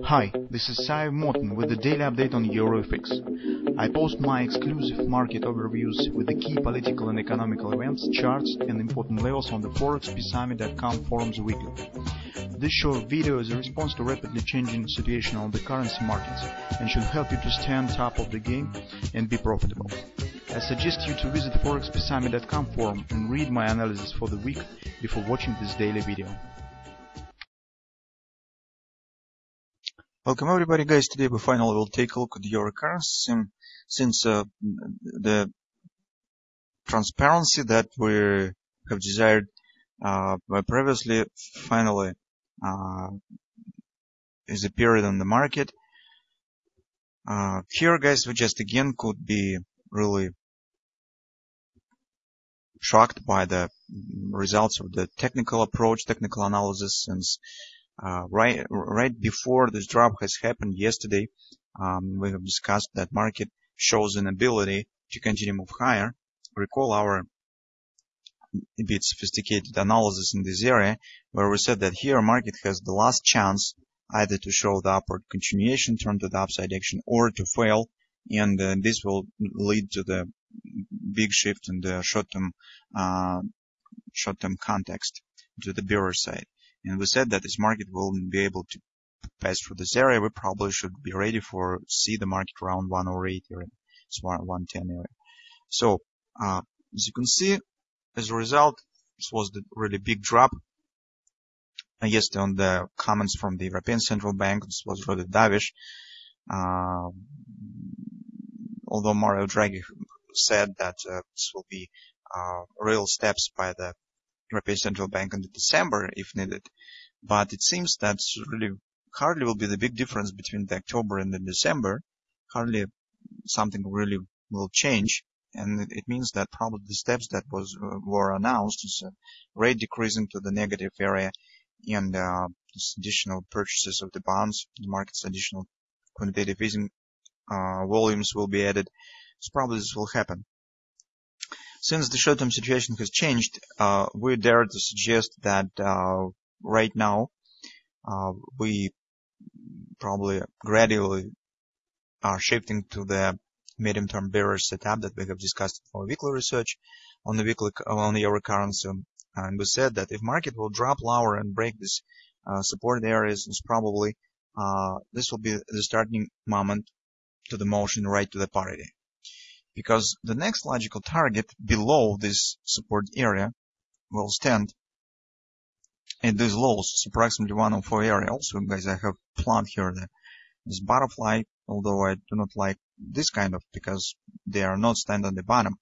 Hi, this is Sive Morten with the daily update on EuroFX. I post my exclusive market overviews with the key political and economical events, charts and important levels on the ForexPeaceArmy.com forums weekly. This short video is a response to rapidly changing situation on the currency markets and should help you to stay on top of the game and be profitable. I suggest you to visit ForexPeaceArmy.com forum and read my analysis for the week before watching this daily video. Welcome everybody, guys. Today we finally will take a look at the euro currency since the transparency that we have desired previously finally is appeared on the market. Here, guys, we just again could be really shocked by the results of the technical approach, technical analysis, since right before this drop has happened yesterday, we have discussed that market shows an ability to continue move higher. Recall our a bit sophisticated analysis in this area, where we said that here market has the last chance either to show the upward continuation, turn to the upside action, or to fail, and this will lead to the big shift in the short-term context to the bearish side. And we said that this market will be able to pass through this area. We probably should be ready for see the market around 108 area, it's 110 area. So as you can see, as a result, this was the really big drop. Yesterday on the comments from the European Central Bank, this was really dovish. Although Mario Draghi said that this will be real steps by the European Central Bank in December if needed, but it seems that really hardly will be the big difference between the October and the December. Hardly something really will change, and it means that probably the steps that were announced is rate decreasing to the negative area and this additional purchases of the bonds, the market's additional quantitative easing volumes will be added. So probably this will happen. Since the short-term situation has changed, we dare to suggest that right now we probably gradually are shifting to the medium-term bearish setup that we have discussed for weekly research on the euro currency. And we said that if market will drop lower and break this support areas, it's probably this will be the starting moment to the motion right to the parity. Because the next logical target below this support area will stand at these lows, it's approximately 104 area. Also, guys, I have planned here this butterfly, although I do not like this kind of, because they are not stand on the bottom.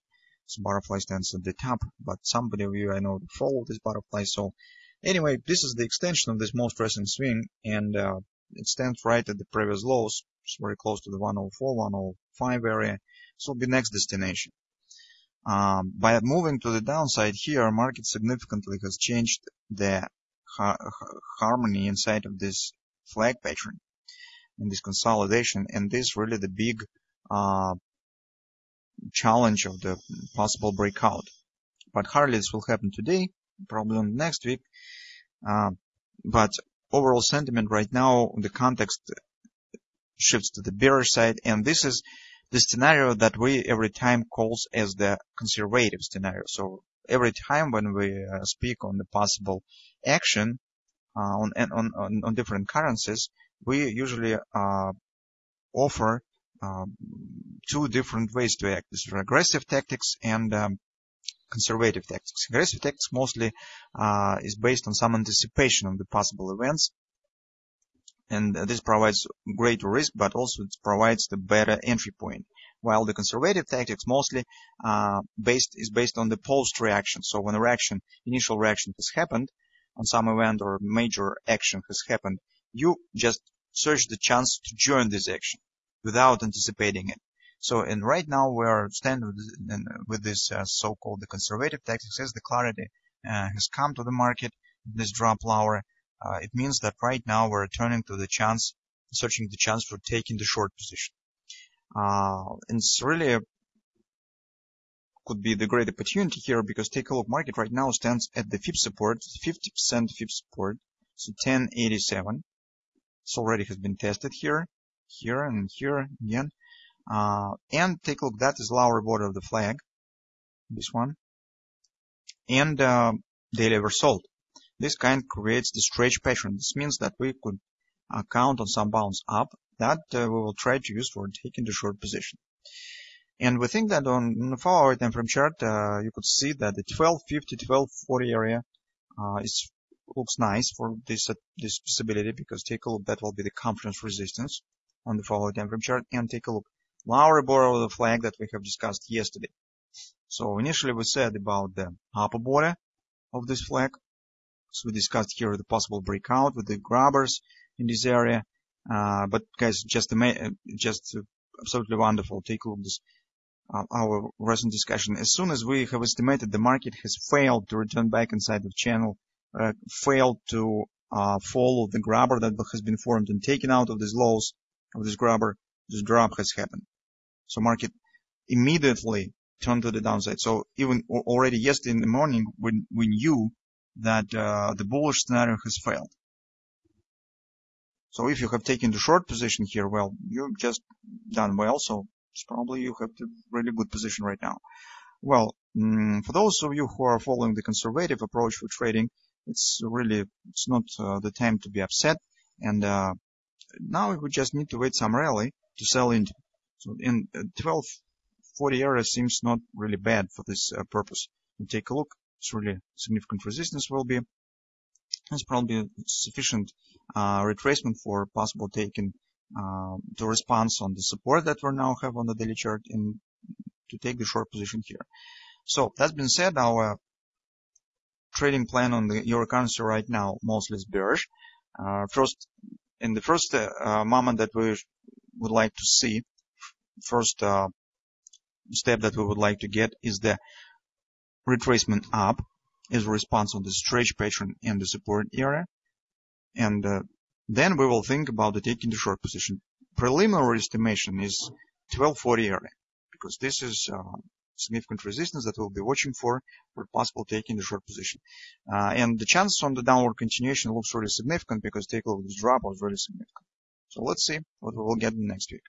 This butterfly stands at the top, but somebody of you I know follow this butterfly. So anyway, this is the extension of this most recent swing, and it stands right at the previous lows. It's very close to the 104, 105 area. This will be next destination. By moving to the downside here, market significantly has changed the harmony inside of this flag pattern in this consolidation, and this really the big challenge of the possible breakout. But hardly this will happen today, probably next week. But overall sentiment right now, the context shifts to the bearish side, and this is the scenario that we every time calls as the conservative scenario. So every time when we speak on the possible action on different currencies, we usually offer two different ways to act. This is aggressive tactics and conservative tactics. Aggressive tactics mostly is based on some anticipation of the possible events, and this provides greater risk, but also it provides the better entry point. While the conservative tactics mostly is based on the post reaction. So when initial reaction has happened on some event or major action has happened, you just search the chance to join this action without anticipating it. So, and right now we are standing with this so-called the conservative tactics as the clarity has come to the market, this drop lower. It means that right now we're turning to the chance, searching the chance for taking the short position. And it's really could be the great opportunity here, because take a look, market right now stands at the fib support, 50% fib support, so 1087. This already has been tested here, and here again. And take a look, that is lower border of the flag, this one, and daily oversold. This kind creates the stretch pattern. This means that we could count on some bounce up that we will try to use for taking the short position. And we think that on the 4-hour time frame chart, you could see that the 1250, 1240 area looks nice for this possibility, because take a look, that will be the confidence resistance on the 4-hour time frame chart. And take a look, lower border of the flag that we have discussed yesterday. So initially we said about the upper border of this flag. So we discussed here the possible breakout with the grabbers in this area. But guys, just absolutely wonderful. Take a look at this. Our recent discussion. As soon as we have estimated the market has failed to return back inside the channel, failed to follow the grabber that has been formed and taken out of these lows of this grabber, this drop has happened. So market immediately turned to the downside. So even already yesterday in the morning, when we knew that the bullish scenario has failed. So if you have taken the short position here, well, you've just done well. So it's probably you have a really good position right now. Well, for those of you who are following the conservative approach for trading, it's not the time to be upset. And now we just need to wait some rally to sell into. So in 1240 area seems not really bad for this purpose. You take a look, it's really significant resistance will be. It's probably sufficient retracement for possible taking to response on the support that we now have on the daily chart and to take the short position here. So that being said, our trading plan on the euro currency right now mostly is bearish. In the first moment that we would like to see, first step that we would like to get is the retracement up as a response on the stretch pattern and the support area. And then we will think about the taking the short position. Preliminary estimation is 1240 area, because this is significant resistance that we'll be watching for possible taking the short position. And the chances on the downward continuation looks really significant, because take a look, this drop was really significant. So let's see what we will get next week.